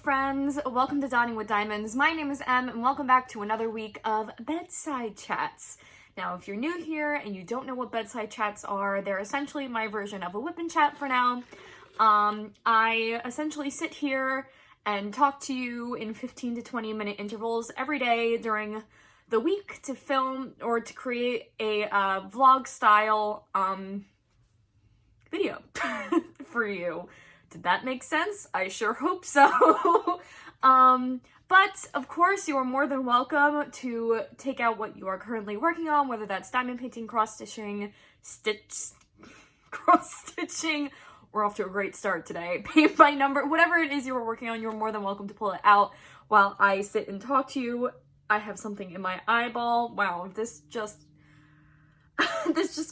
friends, welcome to Dining with Diamonds. My name is Em and welcome back to another week of Bedside Chats. Now, if you're new here and you don't know what Bedside Chats are, they're essentially my version of a whip and chat for now. I essentially sit here and talk to you in 15 to 20 minute intervals every day during the week to film or to create a vlog style video for you. Did that make sense? I sure hope so. But of course, you are more than welcome to take out what you are currently working on, whether that's diamond painting, cross-stitching, cross-stitching. We're off to a great start today. Paint by number, whatever it is you are working on, you're more than welcome to pull it out while I sit and talk to you. I have something in my eyeball. Wow, this just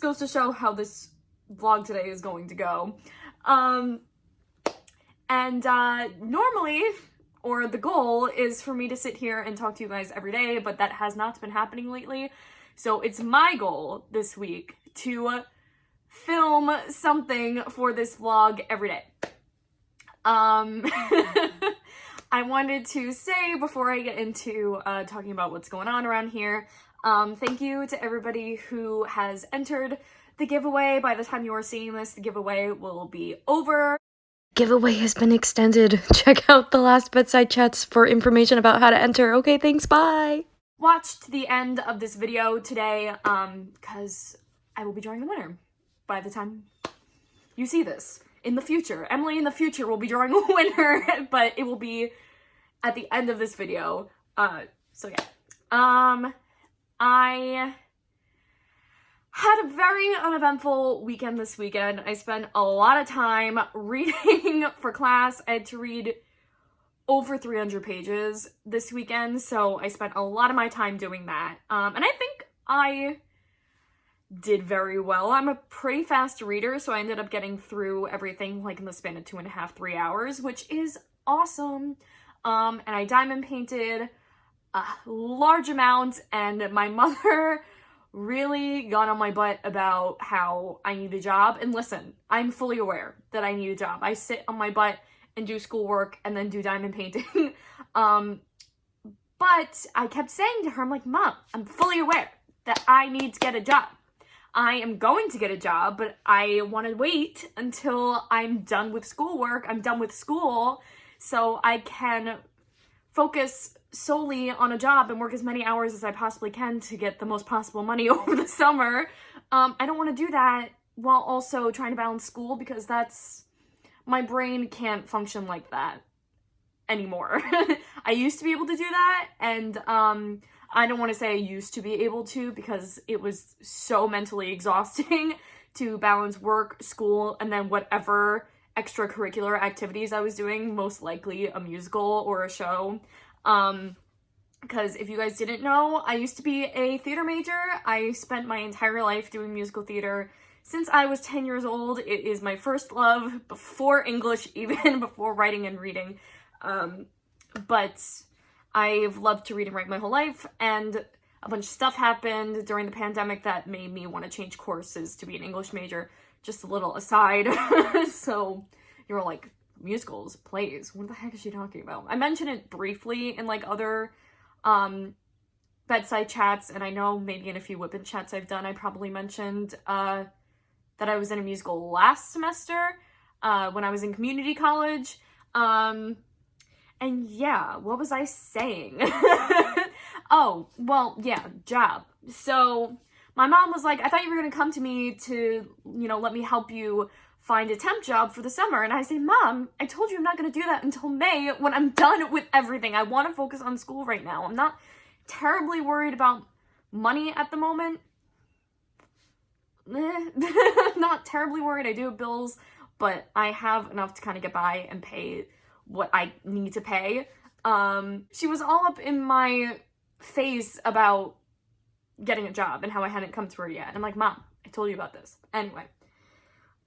goes to show how this vlog today is going to go. Normally, or the goal is for me to sit here and talk to you guys every day, but that has not been happening lately. So it's my goal this week to film something for this vlog every day. I wanted to say before I get into talking about what's going on around here, thank you to everybody who has entered the giveaway. By the time you are seeing this, the giveaway will be over. Giveaway has been extended. Check out the last Bedside Chats for information about how to enter. Okay, thanks, bye! Watch to the end of this video today, because I will be drawing the winner by the time you see this. In the future. Emily in the future will be drawing a winner, but it will be at the end of this video. So yeah. I had a very uneventful weekend this weekend. I spent a lot of time reading for class. I had to read over 300 pages this weekend, so I spent a lot of my time doing that. And I think I did very well. I'm a pretty fast reader, so I ended up getting through everything like in the span of 2.5, 3 hours, which is awesome. And I diamond painted a large amount, and my mother really got on my butt about how I need a job. And listen, I'm fully aware that I need a job. I sit on my butt and do schoolwork and then do diamond painting. But I kept saying to her, I'm like, Mom, I'm fully aware that I need to get a job. I am going to get a job, but I want to wait until I'm done with schoolwork. I'm done with school so I can focus solely on a job and work as many hours as I possibly can to get the most possible money over the summer. I don't want to do that while also trying to balance school, because my brain can't function like that anymore. I used to be able to do that, and I don't want to say I used to be able to, because it was so mentally exhausting to balance work, school, and then whatever extracurricular activities I was doing, most likely a musical or a show. Because if you guys didn't know, I used to be a theater major. I spent my entire life doing musical theater since I was 10 years old. It is my first love, before English even, before writing and reading. But I've loved to read and write my whole life, and a bunch of stuff happened during the pandemic that made me want to change courses to be an English major. Just a little aside. So you're like, musicals, plays, what the heck is she talking about? I mentioned it briefly in like other bedside chats, and I know maybe in a few whipping chats I've done, I probably mentioned that I was in a musical last semester when I was in community college. And yeah, what was I saying? Oh, well, yeah, job. So my mom was like, I thought you were gonna come to me to, let me help you find a temp job for the summer. And I say, Mom, I told you I'm not going to do that until May when I'm done with everything. I want to focus on school right now. I'm not terribly worried about money at the moment. Not terribly worried. I do have bills, but I have enough to kind of get by and pay what I need to pay. She was all up in my face about getting a job and how I hadn't come to her yet. And I'm like, Mom, I told you about this. Anyway.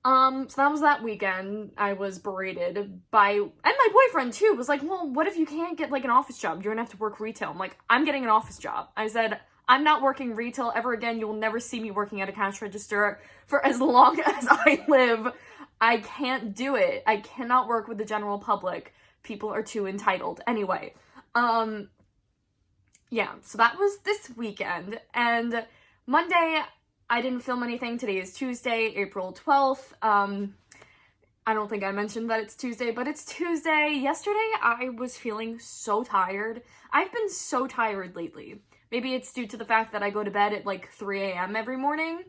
So that was that weekend. I was berated by, and my boyfriend too was like, well, what if you can't get like an office job? You're gonna have to work retail. I'm like, I'm getting an office job. I said, I'm not working retail ever again. You will never see me working at a cash register for as long as I live. I can't do it. I cannot work with the general public. people are too entitled. Anyway, yeah, so that was this weekend, and Monday, I didn't film anything. Today is Tuesday, April 12th. I don't think I mentioned that it's Tuesday, but it's Tuesday. Yesterday, I was feeling so tired. I've been so tired lately. Maybe it's due to the fact that I go to bed at like 3 a.m. every morning.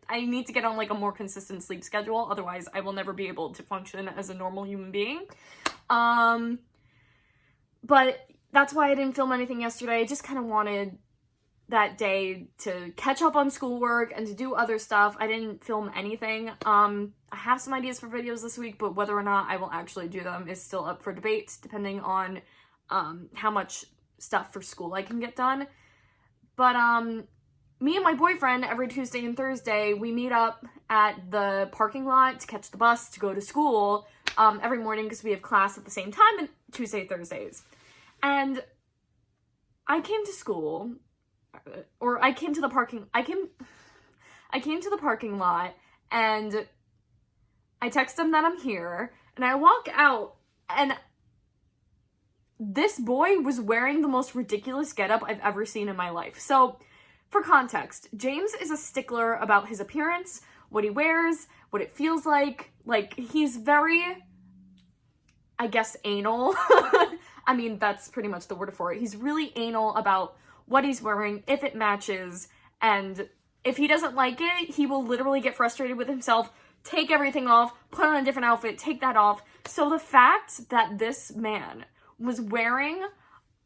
I need to get on like a more consistent sleep schedule, otherwise I will never be able to function as a normal human being. But that's why I didn't film anything yesterday. I just kind of wanted that day to catch up on schoolwork and to do other stuff. I didn't film anything. I have some ideas for videos this week, but whether or not I will actually do them is still up for debate, depending on how much stuff for school I can get done. But me and my boyfriend, every Tuesday and Thursday, we meet up at the parking lot to catch the bus to go to school every morning because we have class at the same time on Tuesday, Thursdays. And I came to school, or I came to the parking lot, and I text him that I'm here, and I walk out, and this boy was wearing the most ridiculous getup I've ever seen in my life. So, for context, James is a stickler about his appearance, what he wears, what it feels like. Like, he's very, I guess, anal. I mean, that's pretty much the word for it. He's really anal about what he's wearing, if it matches, and if he doesn't like it, he will literally get frustrated with himself, take everything off, put on a different outfit, take that off. So the fact that this man was wearing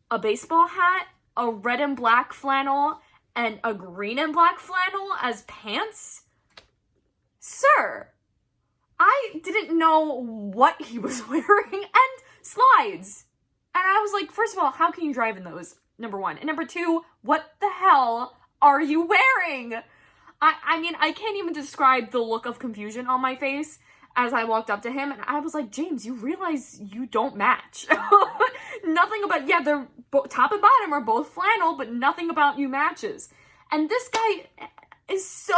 a baseball hat, a red and black flannel, and a green and black flannel as pants? Sir, I didn't know what he was wearing, and slides. And I was like, first of all, how can you drive in those? Number one. And number two, what the hell are you wearing? I mean, I can't even describe the look of confusion on my face as I walked up to him, and I was like, James, you realize you don't match. Nothing about, yeah, they're top and bottom are both flannel, but nothing about you matches. And this guy is so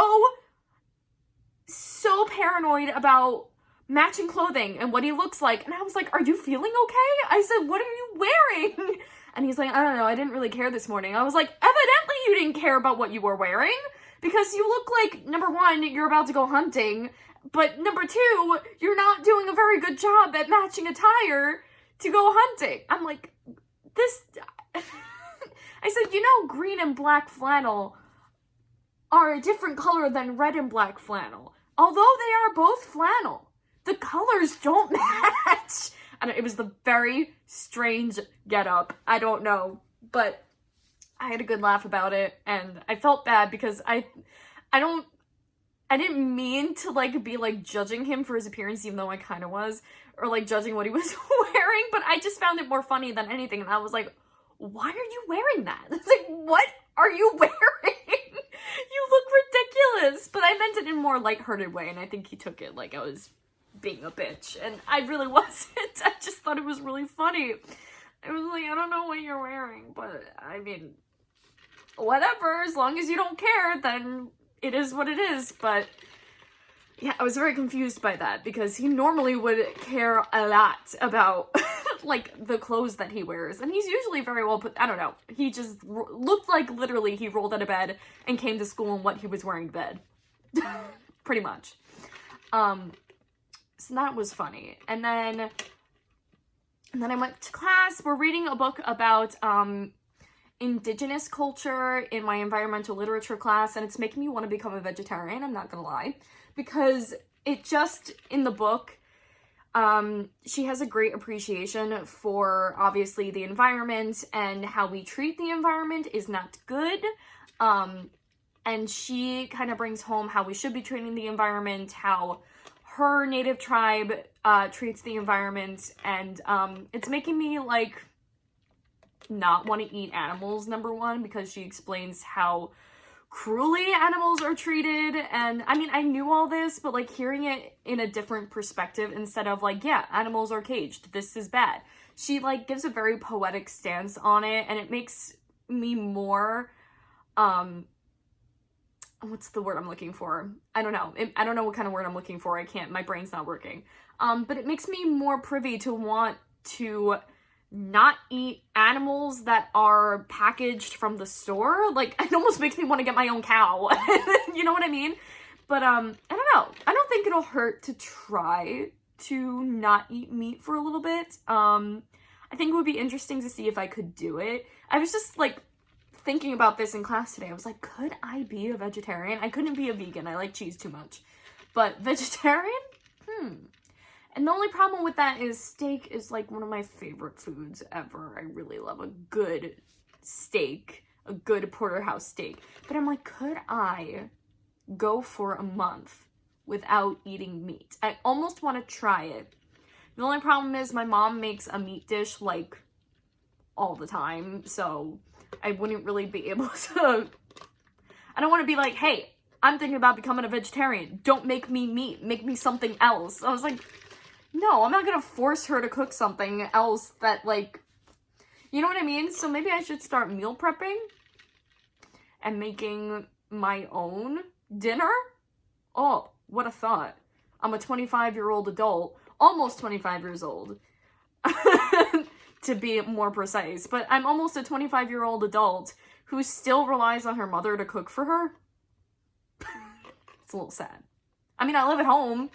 paranoid about matching clothing and what he looks like. And I was like, are you feeling okay? I said, what are you wearing? And he's like, I don't know, I didn't really care this morning. I was like, evidently you didn't care about what you were wearing, because you look like, number one, you're about to go hunting, but number two, you're not doing a very good job at matching attire to go hunting. I'm like, this... I said, you know, green and black flannel are a different color than red and black flannel. Although they are both flannel, the colors don't match. And it was the very strange getup. I don't know, but I had a good laugh about it, and I felt bad because I didn't mean to like be like judging him for his appearance, even though I kind of was, or like judging what he was wearing, but I just found it more funny than anything. And I was like, why are you wearing that? It's like, what are you wearing? You look ridiculous. But I meant it in a more lighthearted way, and I think he took it like I was being a bitch, and I really wasn't. I just thought it was really funny. I was like, I don't know what you're wearing, but I mean, whatever, as long as you don't care, then it is what it is. But yeah, I was very confused by that, because he normally would care a lot about like the clothes that he wears, and he's usually very well put. I don't know, he just looked like literally he rolled out of bed and came to school in what he was wearing to bed. Pretty much. So that was funny. And then I went to class. We're reading a book about indigenous culture in my environmental literature class, and it's making me want to become a vegetarian, I'm not gonna lie, because it just, in the book, she has a great appreciation for, obviously, the environment, and how we treat the environment is not good. And she kind of brings home how we should be treating the environment, how her native tribe treats the environment, and it's making me like not want to eat animals, number one, because she explains how cruelly animals are treated. And I mean, I knew all this, but like hearing it in a different perspective, instead of like, yeah, animals are caged, this is bad, she like gives a very poetic stance on it, and it makes me more what's the word I'm looking for? I don't know. I don't know what kind of word I'm looking for. I can't, my brain's not working. But it makes me more privy to want to not eat animals that are packaged from the store. Like, it almost makes me want to get my own cow. You know what I mean? But, I don't know. I don't think it'll hurt to try to not eat meat for a little bit. I think it would be interesting to see if I could do it. I was just, like, thinking about this in class today. I was like, could I be a vegetarian? I couldn't be a vegan. I like cheese too much. But vegetarian? And the only problem with that is steak is, like, one of my favorite foods ever. I really love a good steak, a good porterhouse steak. But I'm like, could I go for a month without eating meat? I almost want to try it. The only problem is my mom makes a meat dish, like, all the time, so I wouldn't really be able to... I don't want to be like, hey, I'm thinking about becoming a vegetarian. Don't make me meat. Make me something else. I was like, no, I'm not gonna force her to cook something else that, like... You know what I mean? So maybe I should start meal prepping and making my own dinner? Oh, what a thought. I'm a 25-year-old adult, almost 25 years old, to be more precise, but I'm almost a 25-year-old adult who still relies on her mother to cook for her. It's a little sad. I mean, I live at home.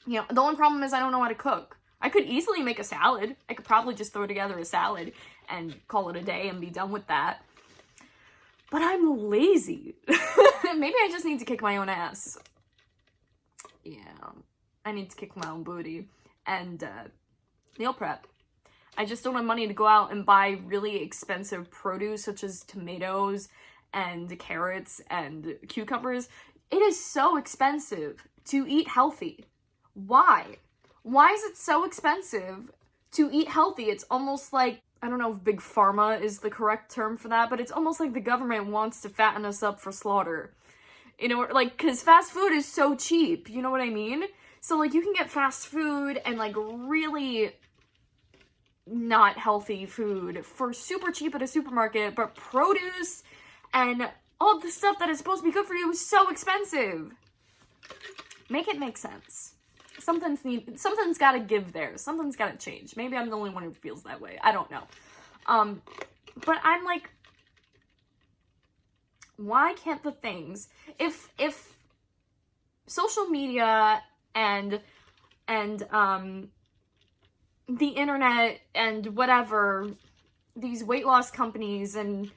You know, the only problem is I don't know how to cook. I could easily make a salad. I could probably just throw together a salad and call it a day and be done with that. But I'm lazy. Maybe I just need to kick my own ass. Yeah, I need to kick my own booty and meal prep. I just don't have money to go out and buy really expensive produce such as tomatoes and carrots and cucumbers. It is so expensive to eat healthy. Why? Why is it so expensive to eat healthy? It's almost like, I don't know if big pharma is the correct term for that, but it's almost like the government wants to fatten us up for slaughter. You know, like, because fast food is so cheap, you know what I mean? So, like, you can get fast food and, like, really not healthy food for super cheap at a supermarket, but produce and all the stuff that is supposed to be good for you is so expensive. Make it make sense. Something's gotta give there. Something's gotta change. Maybe I'm the only one who feels that way. I don't know. But I'm like, why can't the things, if social media and the internet and whatever, these weight loss companies and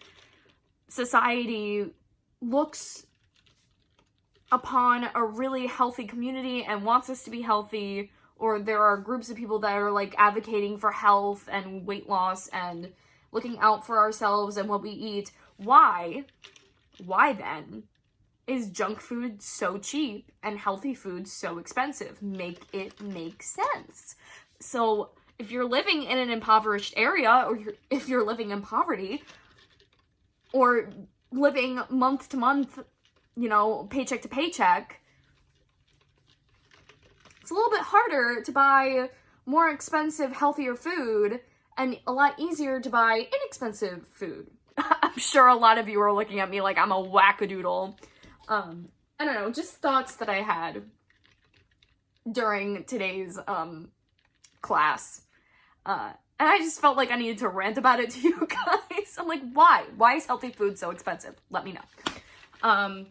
society looks upon a really healthy community and wants us to be healthy, or there are groups of people that are like advocating for health and weight loss and looking out for ourselves and what we eat, why then is junk food so cheap and healthy food so expensive? Make it make sense. So if you're living in an impoverished area, or if you're living in poverty, or living month to month, you know, paycheck to paycheck, it's a little bit harder to buy more expensive, healthier food, and a lot easier to buy inexpensive food. I'm sure a lot of you are looking at me like I'm a wackadoodle. I don't know, just thoughts that I had during today's class. And I just felt like I needed to rant about it to you guys. I'm like, why? Why is healthy food so expensive? Let me know.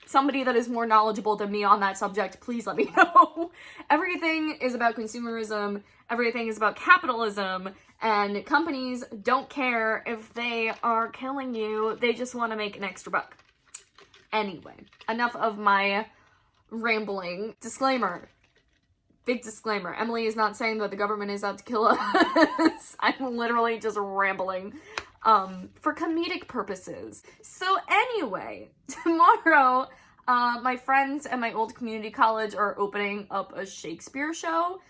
Somebody that is more knowledgeable than me on that subject, please let me know. Everything is about consumerism. Everything is about capitalism. And companies don't care if they are killing you. They just want to make an extra buck. Anyway, enough of my rambling. Disclaimer. Big disclaimer. Emily is not saying that the government is out to kill us. I'm literally just rambling. For comedic purposes. So anyway, tomorrow, my friends at my old community college are opening up a Shakespeare show.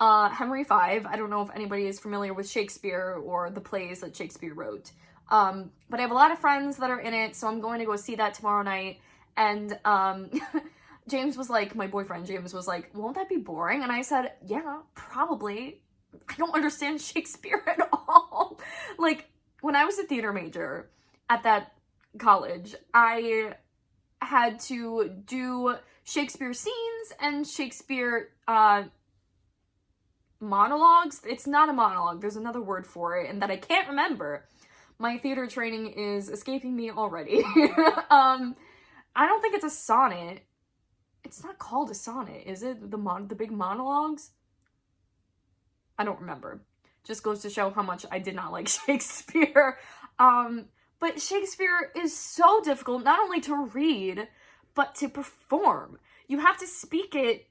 Henry V. I don't know if anybody is familiar with Shakespeare or the plays that Shakespeare wrote. But I have a lot of friends that are in it, so I'm going to go see that tomorrow night. And, James was like, my boyfriend James was like, won't that be boring? And I said, yeah, probably. I don't understand Shakespeare at all. Like, when I was a theater major at that college, I had to do Shakespeare scenes and Shakespeare monologues. It's not a monologue, there's another word for it, and that I can't remember. My theater training is escaping me already. I don't think it's a sonnet. It's not called a sonnet, is it? The big monologues? I don't remember. Just goes to show how much I did not like Shakespeare. But Shakespeare is so difficult, not only to read, but to perform. You have to speak it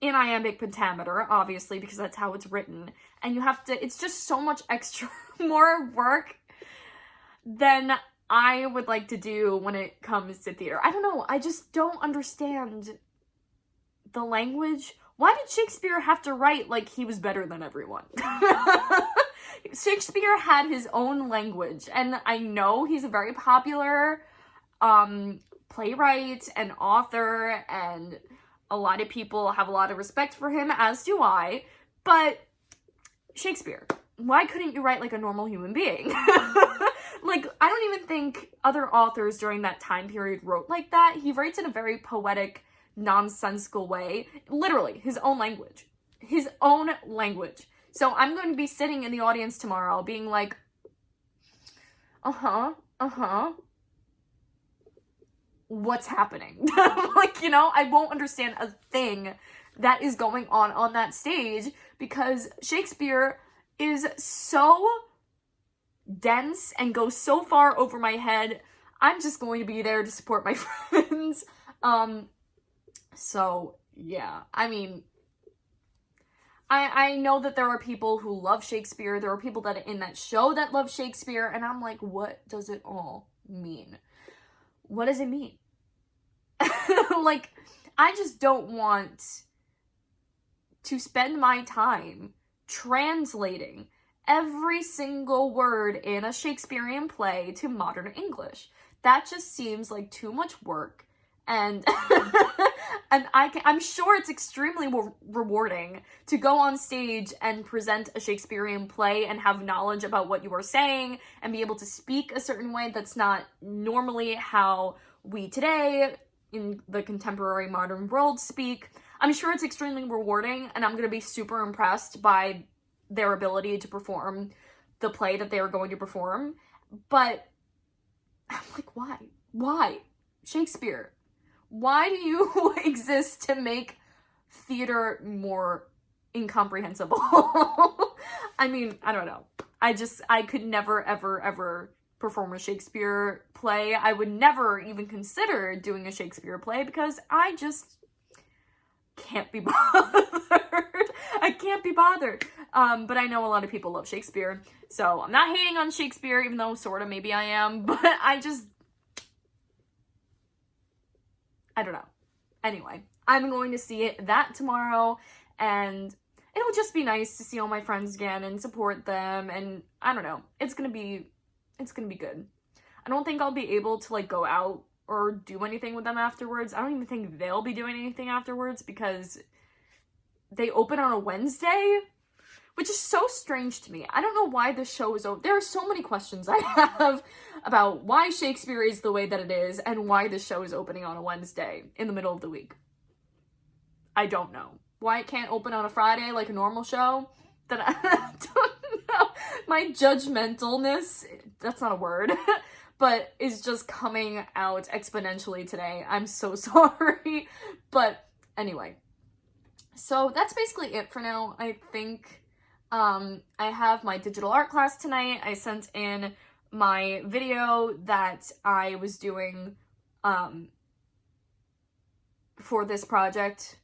in iambic pentameter, obviously, because that's how it's written. And you have to, it's just so much extra more work than I would like to do when it comes to theater. I don't know, I just don't understand the language. Why did Shakespeare have to write like he was better than everyone? Shakespeare had his own language, and I know he's a very popular playwright and author, and a lot of people have a lot of respect for him, as do I, but Shakespeare, why couldn't you write like a normal human being? Like, I don't even think other authors during that time period wrote like that. He writes in a very poetic, nonsensical way. Literally, his own language. His own language. So I'm going to be sitting in the audience tomorrow being like, what's happening? Like, you know, I won't understand a thing that is going on that stage because Shakespeare is so dense and goes so far over my head. I'm just going to be there to support my friends. So yeah, I mean, I know that there are people who love Shakespeare. There are people that are in that show that love Shakespeare, and I'm like, what does it all mean? What does it mean? Like, I just don't want to spend my time translating every single word in a Shakespearean play to modern English. That just seems like too much work, and and I'm sure it's extremely rewarding to go on stage and present a Shakespearean play and have knowledge about what you are saying and be able to speak a certain way that's not normally how we today in the contemporary modern world speak. I'm sure it's extremely rewarding, and I'm going to be super impressed by their ability to perform the play that they are going to perform. But I'm like, why? Why? Shakespeare, why do you exist to make theater more incomprehensible? I mean, I don't know. I could never, ever perform a Shakespeare play. I would never even consider doing a Shakespeare play because I just can't be bothered. I can't be bothered. But I know a lot of people love Shakespeare, so I'm not hating on Shakespeare, even though sort of maybe I am, but I don't know. Anyway, I'm going to see that tomorrow, and it'll just be nice to see all my friends again and support them, and I don't know. It's gonna be good. I don't think I'll be able to like go out or do anything with them afterwards. I don't even think they'll be doing anything afterwards because they open on a Wednesday, which is so strange to me. I don't know why this show is over. There are so many questions I have about why Shakespeare is the way that it is and why this show is opening on a Wednesday in the middle of the week. I don't know. Why it can't open on a Friday like a normal show? That I don't know. My judgmentalness, that's not a word, but is just coming out exponentially today. I'm so sorry. But anyway, so that's basically it for now, I think. I have my digital art class tonight. I sent in my video that I was doing for this project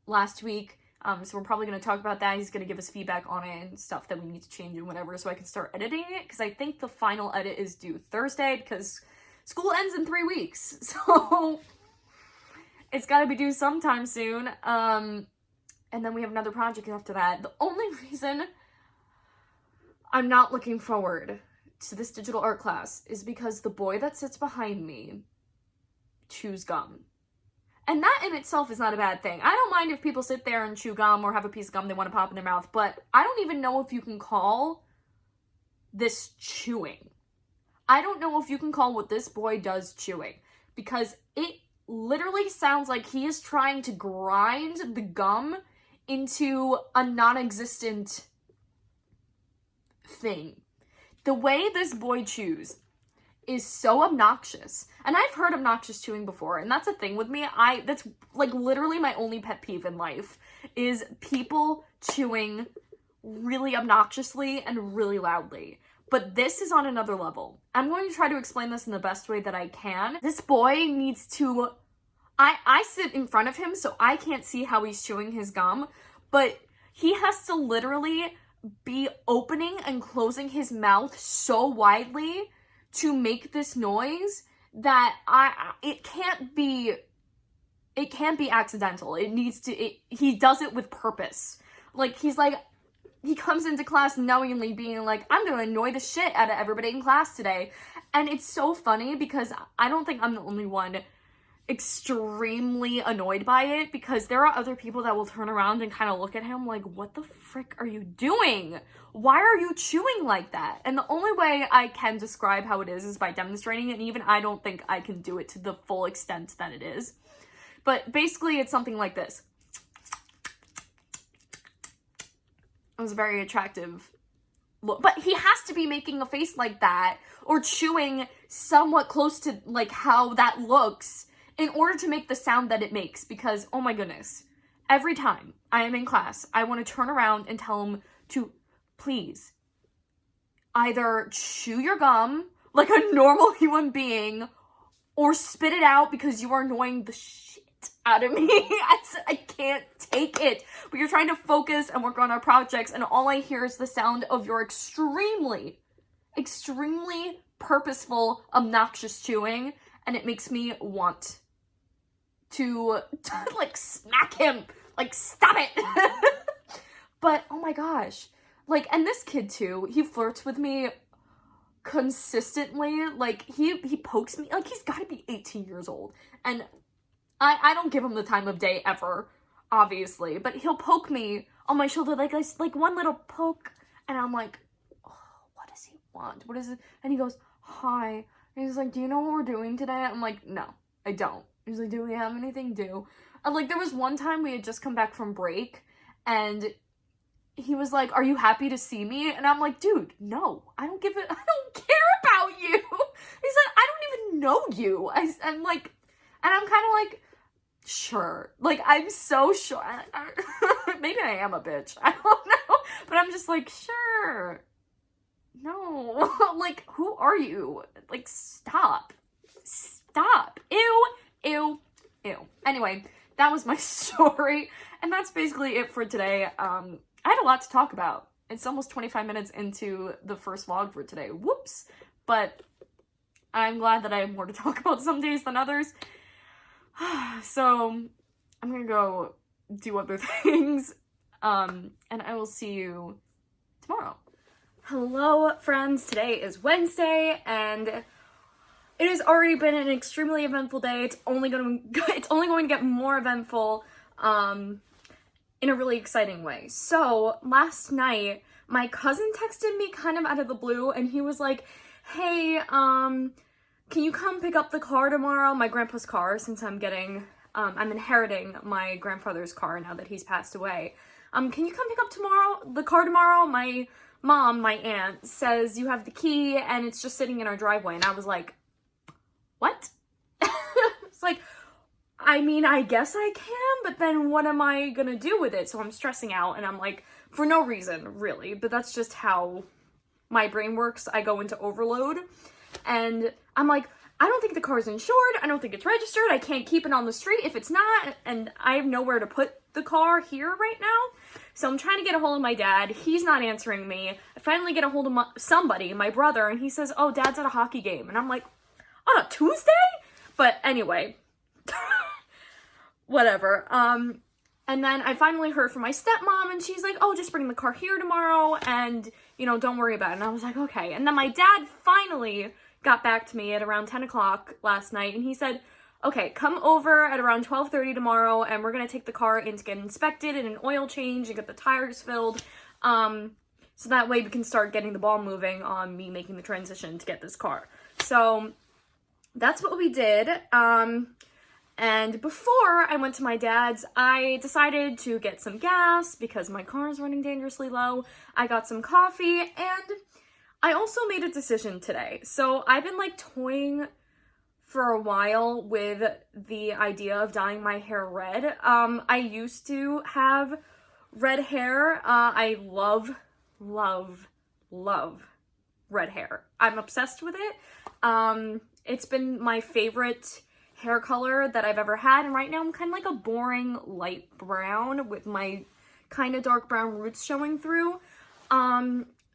last week. So we're probably going to talk about that. He's going to give us feedback on it and stuff that we need to change and whatever so I can start editing it, because I think the final edit is due Thursday because school ends in 3 weeks. So it's got to be due sometime soon. And then we have another project after that. The only reason I'm not looking forward to this digital art class is because the boy that sits behind me chews gum. And that in itself is not a bad thing. I don't mind if people sit there and chew gum or have a piece of gum they want to pop in their mouth, but I don't even know if you can call this chewing. I don't know if you can call what this boy does chewing. because it literally sounds like he is trying to grind the gum into a non-existent thing. The way this boy chews is so obnoxious. And I've heard obnoxious chewing before, and that's a thing with me. That's like literally my only pet peeve in life is people chewing really obnoxiously and really loudly. But this is on another level. I'm going to try to explain this in the best way that I can. This boy needs to... I sit in front of him, so I can't see how he's chewing his gum, but he has to literally be opening and closing his mouth so widely to make this noise that it can't be accidental. He does it with purpose. Like, he comes into class knowingly being like, I'm gonna annoy the shit out of everybody in class today. And it's so funny because I don't think I'm the only one extremely annoyed by it, because there are other people that will turn around and kind of look at him like, what the frick are you doing? Why are you chewing like that? And the only way I can describe how it is by demonstrating it, and even I don't think I can do it to the full extent that it is. But basically it's something like this. It was a very attractive look. But he has to be making a face like that or chewing somewhat close to like how that looks in order to make the sound that it makes, because, oh my goodness, every time I am in class, I want to turn around and tell him to please either chew your gum like a normal human being or spit it out because you are annoying the shit out of me. I can't take it. But you're trying to focus and work on our projects, and all I hear is the sound of your extremely purposeful, obnoxious chewing, and it makes me want to like smack him, like stop it. But oh my gosh, like, and this kid too, he flirts with me consistently. Like he pokes me, like he's got to be 18 years old, and I don't give him the time of day ever, obviously, but he'll poke me on my shoulder, like one little poke, and I'm like, oh, what does he want? What is it? And he goes, hi. And he's like, do you know what we're doing today? I'm like, no, I don't. He's like, do we have anything due? And like, there was one time we had just come back from break, and he was like, are you happy to see me? And I'm like, dude, no, I don't care about you. He said, I don't even know you. I'm like, and I'm kind of like, sure. Like, I'm so sure. Maybe I am a bitch. I don't know. But I'm just like, sure. No. Like, who are you? Like, stop. Ew. Anyway, that was my story. And that's basically it for today. I had a lot to talk about. It's almost 25 minutes into the first vlog for today. Whoops. But I'm glad that I have more to talk about some days than others. So I'm gonna go do other things, and I will see you tomorrow. Hello friends, today is Wednesday, and it has already been an extremely eventful day. It's only going to get more eventful, in a really exciting way. So last night, my cousin texted me kind of out of the blue, and he was like, hey, can you come pick up the car tomorrow? My grandpa's car, since I'm inheriting my grandfather's car now that he's passed away. Can you come pick up the car tomorrow? My mom, my aunt, says you have the key and it's just sitting in our driveway. And I was like, what? It's like, I mean, I guess I can, but then what am I gonna do with it? So I'm stressing out, and I'm like, for no reason, really, but that's just how my brain works. I go into overload. And I'm like, I don't think the car's insured. I don't think it's registered. I can't keep it on the street if it's not. And I have nowhere to put the car here right now. So I'm trying to get a hold of my dad. He's not answering me. I finally get a hold of somebody, my brother, and he says, oh, Dad's at a hockey game. And I'm like, on a Tuesday? But anyway, whatever. And then I finally heard from my stepmom, and she's like, oh, just bring the car here tomorrow, and, you know, don't worry about it. And I was like, okay. And then my dad finally got back to me at around 10 o'clock last night, and he said, okay, come over at around 12:30 tomorrow, and we're going to take the car in to get inspected and an oil change and get the tires filled, so that way we can start getting the ball moving on me making the transition to get this car. So that's what we did. And before I went to my dad's, I decided to get some gas because my car is running dangerously low. I got some coffee, and I also made a decision today. So I've been like toying for a while with the idea of dyeing my hair red. I used to have red hair. I love red hair. I'm obsessed with it. It's been my favorite hair color that I've ever had, and right now I'm kind of like a boring light brown with my kind of dark brown roots showing through.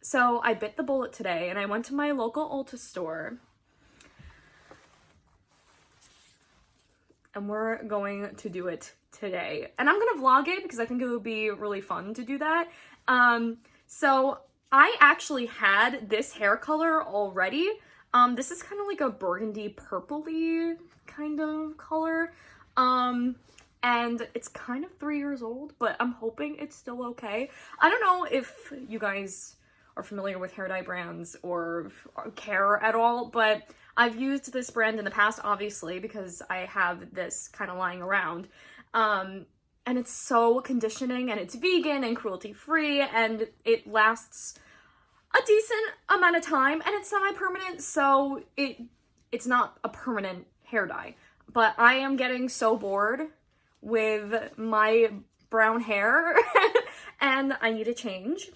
So I bit the bullet today and I went to my local Ulta store, and we're going to do it today. And I'm gonna vlog it because I think it would be really fun to do that. So I actually had this hair color already. This is kind of like a burgundy purpley kind of color. And it's kind of 3 years old, but I'm hoping it's still okay. I don't know if you guys are familiar with hair dye brands or care at all, but I've used this brand in the past, obviously, because I have this kind of lying around. And it's so conditioning, and it's vegan and cruelty-free, and it lasts a decent amount of time, and it's semi-permanent, so it's not a permanent hair dye. But I am getting so bored with my brown hair and I need a change.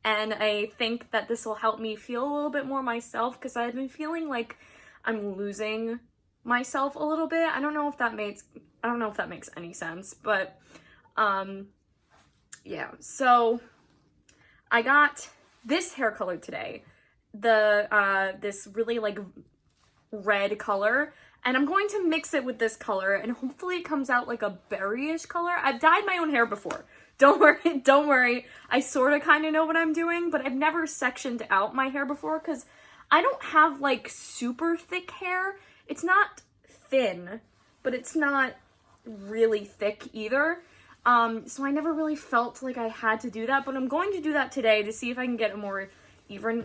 And I think that this will help me feel a little bit more myself, because I've been feeling like I'm losing myself a little bit. I don't know if that makes any sense, but yeah. So I got this hair color today, this really like red color, and I'm going to mix it with this color, and hopefully it comes out like a berryish color. I've dyed my own hair before. Don't worry. I sort of kind of know what I'm doing, but I've never sectioned out my hair before because I don't have like super thick hair. It's not thin, but it's not really thick either. So I never really felt like I had to do that, but I'm going to do that today to see if I can get a more even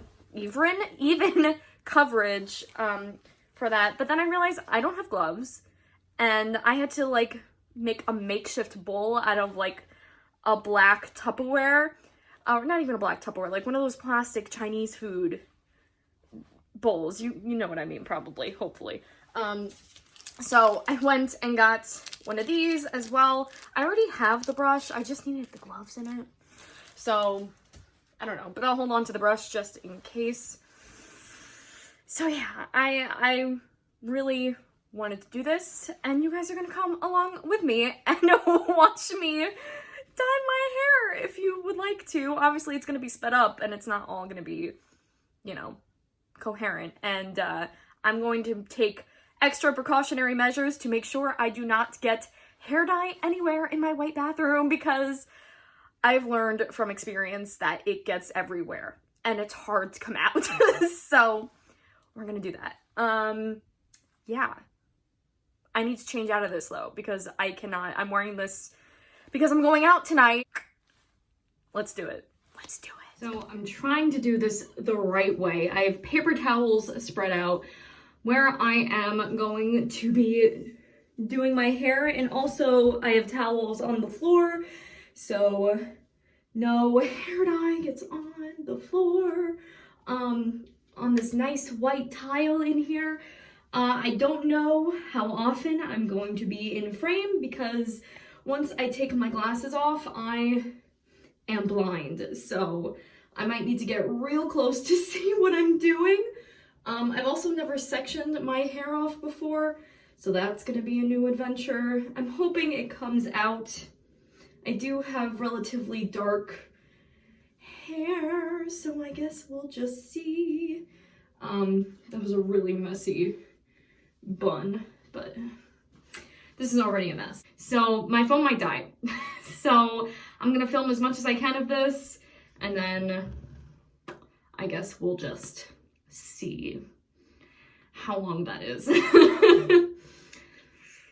coverage for that. But then I realized I don't have gloves, and I had to like make a makeshift bowl out of like a black Tupperware, or not even a black Tupperware, like one of those plastic Chinese food bowls. You know what I mean, probably, hopefully. So I went and got one of these as well. I already have the brush, I just needed the gloves in it. So, I don't know, but I'll hold on to the brush just in case. So yeah, I really wanted to do this, and you guys are gonna come along with me and watch me dye my hair if you would like to. Obviously, it's gonna be sped up, and it's not all gonna be, coherent. And I'm going to take extra precautionary measures to make sure I do not get hair dye anywhere in my white bathroom, because I've learned from experience that it gets everywhere and it's hard to come out. So we're gonna do that. Yeah. I need to change out of this though, because I cannot. I'm wearing this because I'm going out tonight. Let's do it. Let's do it. So I'm trying to do this the right way. I have paper towels spread out where I am going to be doing my hair, and also I have towels on the floor so no hair dye gets on the floor. On this nice white tile in here. I don't know how often I'm going to be in frame, because once I take my glasses off, I am blind. So I might need to get real close to see what I'm doing. I've also never sectioned my hair off before, so that's gonna be a new adventure. I'm hoping it comes out. I do have relatively dark hair, so I guess we'll just see. That was a really messy bun, but this is already a mess. So my phone might die. So I'm gonna film as much as I can of this, and then I guess we'll just see how long that is.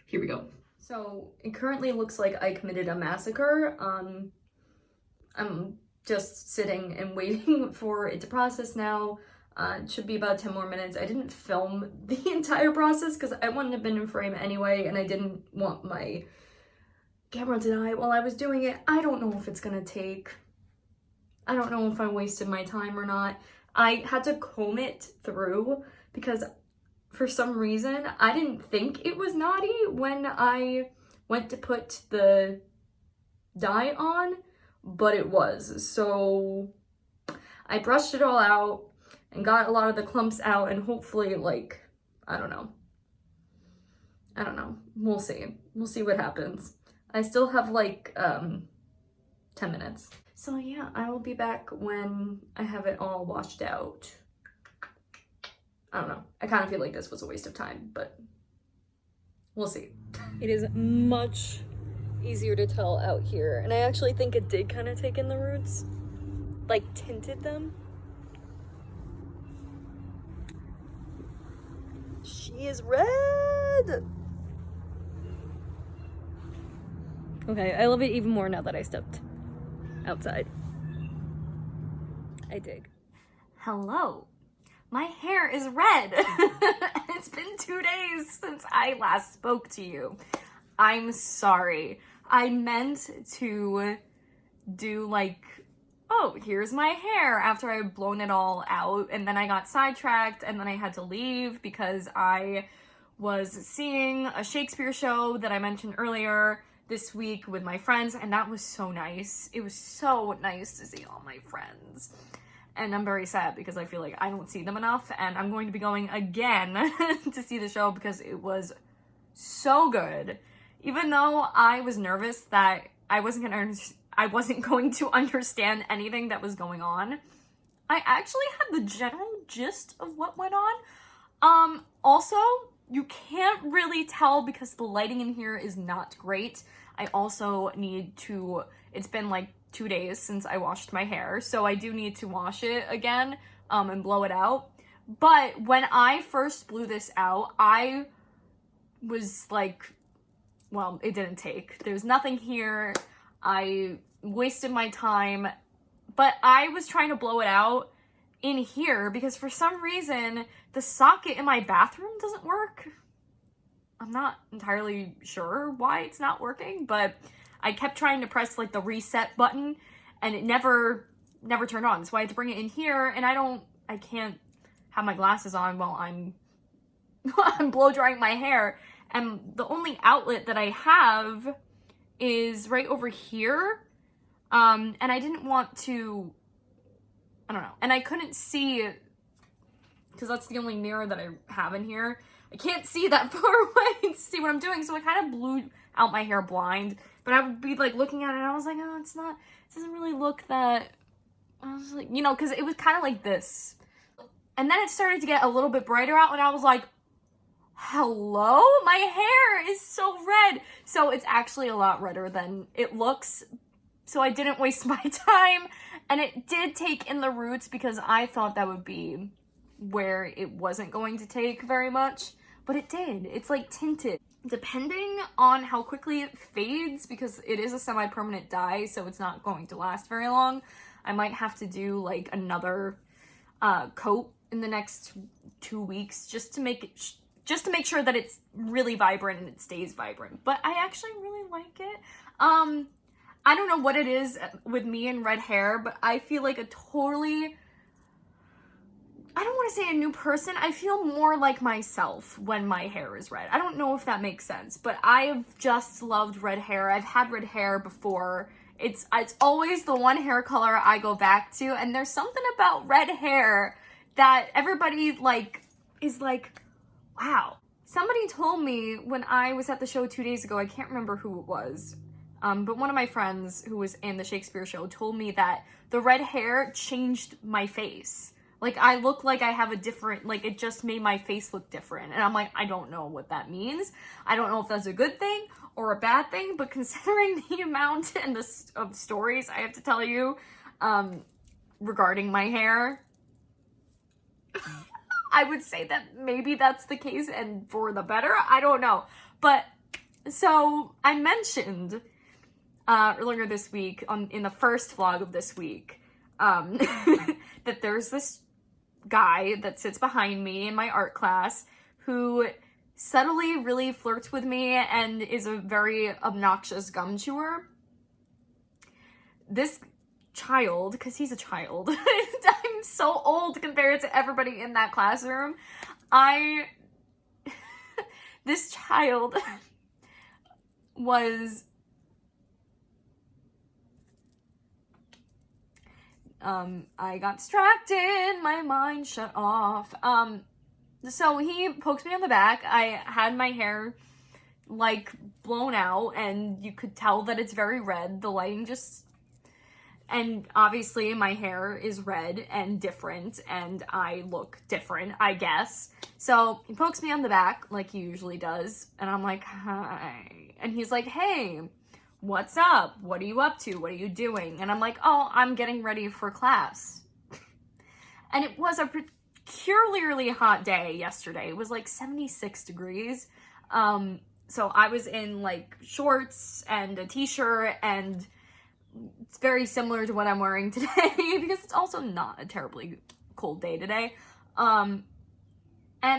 Here we go. So it currently looks like I committed a massacre. I'm just sitting and waiting for it to process now. It should be about 10 more minutes. I didn't film the entire process because I wouldn't have been in frame anyway, and I didn't want my camera to die while I was doing it. I don't know if it's gonna take. I don't know if I wasted my time or not. I had to comb it through because for some reason I didn't think it was naughty when I went to put the dye on, but it was. So I brushed it all out and got a lot of the clumps out, and hopefully, like, I don't know. We'll see. We'll see what happens. I still have like 10 minutes. So yeah, I will be back when I have it all washed out. I don't know. I kind of feel like this was a waste of time, but we'll see. It is much easier to tell out here, and I actually think it did kind of take in the roots, like tinted them. She is red! Okay, I love it even more now that I stepped outside. I dig. Hello. My hair is red. It's been 2 days since I last spoke to you. I'm sorry. I meant to do like, oh, here's my hair after I had blown it all out, and then I got sidetracked, and then I had to leave because I was seeing a Shakespeare show that I mentioned earlier this week with my friends, and that was so nice. It was so nice to see all my friends. And I'm very sad because I feel like I don't see them enough, and I'm going to be going again to see the show because it was so good. Even though I was nervous that I wasn't going to understand anything that was going on, I actually had the general gist of what went on. Also, you can't really tell because the lighting in here is not great. I also need to, it's been like 2 days since I washed my hair, so I do need to wash it again and blow it out. But when I first blew this out, I was like, well, it didn't take. There's nothing here. I wasted my time, but I was trying to blow it out in here because for some reason the socket in my bathroom doesn't work. I'm not entirely sure why it's not working, but I kept trying to press like the reset button and it never turned on. So I had to bring it in here, and I can't have my glasses on while I'm blow drying my hair. And the only outlet that I have is right over here. And I didn't want to, I don't know. And I couldn't see, because that's the only mirror that I have in here. I can't see that far away to see what I'm doing. So I kind of blew out my hair blind. But I would be like looking at it and I was like, oh, it doesn't really look that, I was like, you know, because it was kind of like this. And then it started to get a little bit brighter out and I was like, hello? My hair is so red. So it's actually a lot redder than it looks. So I didn't waste my time. And it did take in the roots because I thought that would be where it wasn't going to take very much. But it did. It's like tinted. Depending on how quickly it fades, because it is a semi-permanent dye, so it's not going to last very long, I might have to do like another coat in the next 2 weeks just to make sure that it's really vibrant and it stays vibrant. But I actually really like it. I don't know what it is with me and red hair, but I feel like a totally, I don't want to say a new person. I feel more like myself when my hair is red. I don't know if that makes sense, but I've just loved red hair. I've had red hair before. It's always the one hair color I go back to, and there's something about red hair that everybody like is like, wow. Somebody told me when I was at the show 2 days ago, I can't remember who it was, but one of my friends who was in the Shakespeare show told me that the red hair changed my face. Like, I look like I have a different, like, it just made my face look different. And I'm like, I don't know what that means. I don't know if that's a good thing or a bad thing, but considering the amount and of stories I have to tell you regarding my hair, I would say that maybe that's the case and for the better. I don't know. But, so, I mentioned earlier this week, in the first vlog of this week, that there's this guy that sits behind me in my art class who subtly really flirts with me and is a very obnoxious gum chewer. This child, because he's a child, I'm so old compared to everybody in that classroom. This child was I got distracted, my mind shut off. So he pokes me on the back. I had my hair like blown out and you could tell that it's very red. The lighting and obviously my hair is red and different and I look different, I guess. So he pokes me on the back like he usually does and I'm like, hi. And he's like, hey, what's up? What are you up to? What are you doing? And I'm like, oh, I'm getting ready for class. And it was a peculiarly hot day yesterday. It was like 76 degrees. So I was in like shorts and a t-shirt, and it's very similar to what I'm wearing today because it's also not a terribly cold day today. And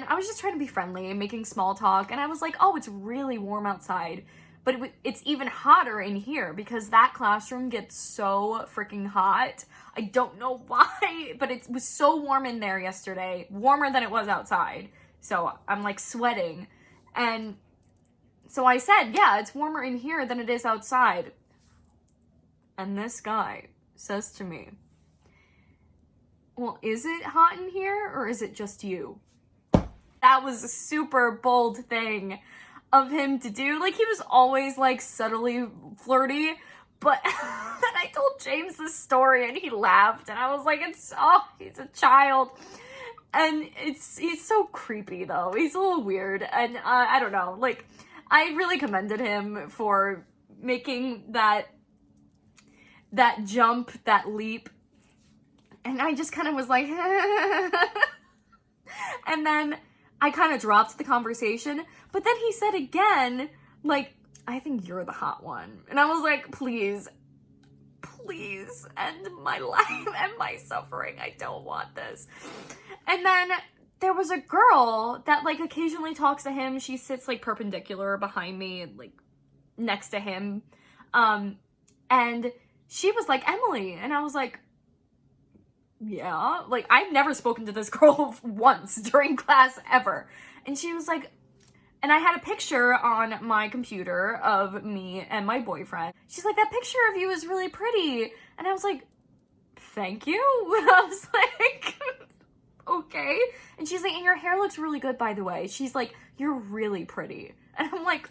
I was just trying to be friendly and making small talk, and I was like, oh, it's really warm outside. But it's even hotter in here because that classroom gets so freaking hot. I don't know why, but it was so warm in there yesterday, warmer than it was outside. So I'm like sweating. And so I said, yeah, it's warmer in here than it is outside. And this guy says to me, well, is it hot in here or is it just you? That was a super bold thing of him to do. Like, he was always like subtly flirty, but I told James this story and he laughed and I was like, he's a child. And he's so creepy though. He's a little weird. And I don't know, like, I really commended him for making that jump, that leap. And I just kind of was like, and then I kind of dropped the conversation, but then he said again, like, I think you're the hot one. And I was like, please end my life and my suffering. I don't want this. And then there was a girl that like occasionally talks to him. She sits like perpendicular behind me, like next to him. And she was like, Emily. And I was like, yeah, like I've never spoken to this girl once during class ever. And she was like, and I had a picture on my computer of me and my boyfriend. She's like, that picture of you is really pretty. And I was like, thank you. And I was like, okay. And she's like, and your hair looks really good, by the way. She's like, you're really pretty. And I'm like,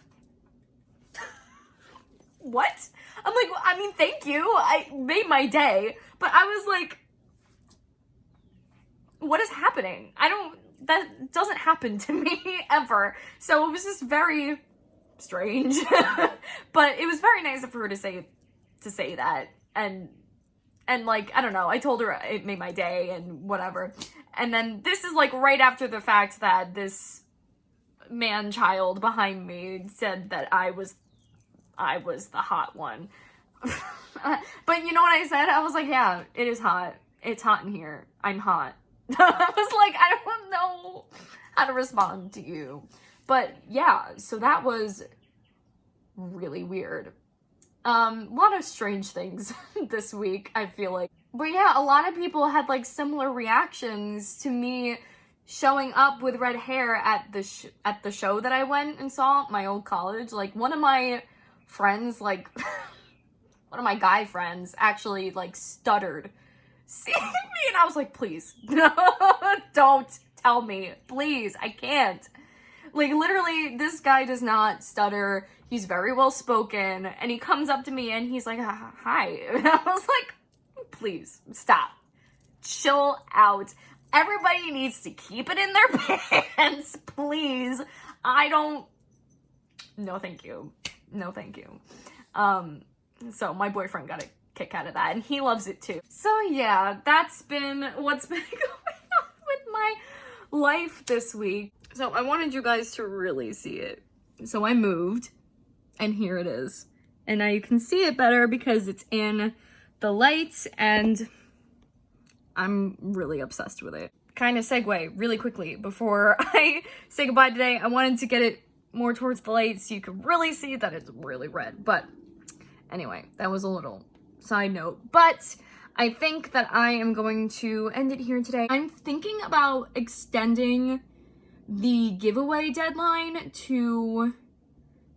what? I'm like, well, I mean, thank you. I made my day. But I was like, what is happening? That doesn't happen to me ever. So it was just very strange. But it was very nice of her to say that. And like, I don't know, I told her it made my day and whatever. And then this is like right after the fact that this man-child behind me said that I was the hot one. But you know what I said? I was like, yeah, it is hot. It's hot in here. I'm hot. I was like, I don't know how to respond to you. But yeah, so that was really weird. A lot of strange things this week, I feel like. But yeah, a lot of people had like similar reactions to me showing up with red hair at the show that I went and saw at my old college. Like one of my friends, like one of my guy friends actually like stuttered seeing me, and I was like, please, don't tell me, please, I can't. Like, literally, this guy does not stutter, he's very well spoken, and he comes up to me, and he's like, hi, and I was like, please, stop, chill out, everybody needs to keep it in their pants, please, no thank you, so my boyfriend got a kick out of that, and he loves it too. So yeah, that's been what's been going on with my life this week. So I wanted you guys to really see it. So I moved, and here it is. And now you can see it better because it's in the lights, and I'm really obsessed with it. kind of segue really quickly before I say goodbye today. I wanted to get it more towards the light so you could really see that it's really red. But anyway, that was a little side note. But I think that I am going to end it here today. I'm thinking about extending the giveaway deadline to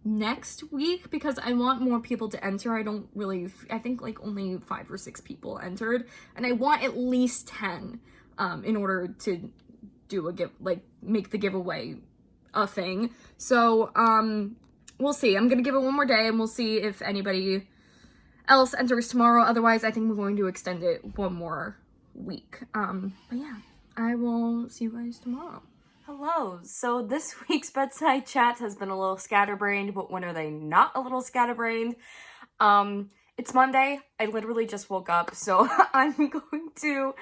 next week because I want more people to enter. I think like only 5 or 6 people entered, and I want at least 10 in order to do make the giveaway a thing. So we'll see. I'm gonna give it one more day and we'll see if anybody else enters tomorrow. Otherwise, I think we're going to extend it one more week. But yeah, I will see you guys tomorrow. Hello. So this week's Bedside Chat has been a little scatterbrained, but when are they not a little scatterbrained? It's Monday. I literally just woke up, so I'm going to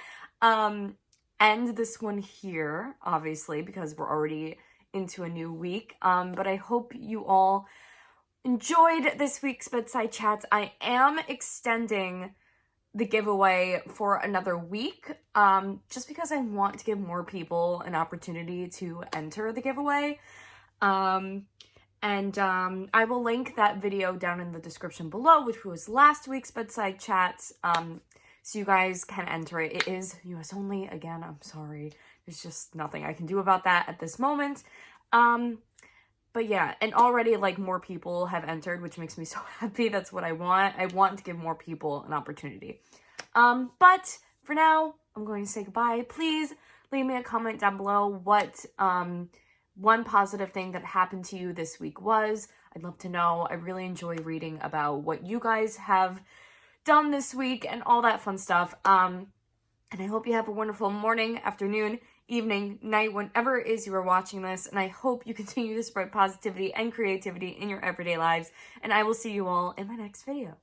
end this one here, obviously, because we're already into a new week. But I hope you all enjoyed this week's Bedside Chats. I am extending the giveaway for another week, just because I want to give more people an opportunity to enter the giveaway. I will link that video down in the description below, which was last week's Bedside Chats, so you guys can enter it. It is US only. Again, I'm sorry. There's just nothing I can do about that at this moment. But yeah, and already like more people have entered, which makes me so happy. That's what I want. I want to give more people an opportunity. But for now, I'm going to say goodbye. Please leave me a comment down below what one positive thing that happened to you this week was. I'd love to know. I really enjoy reading about what you guys have done this week and all that fun stuff. And I hope you have a wonderful morning, afternoon, evening, night, whenever it is you are watching this. And I hope you continue to spread positivity and creativity in your everyday lives. And I will see you all in my next video.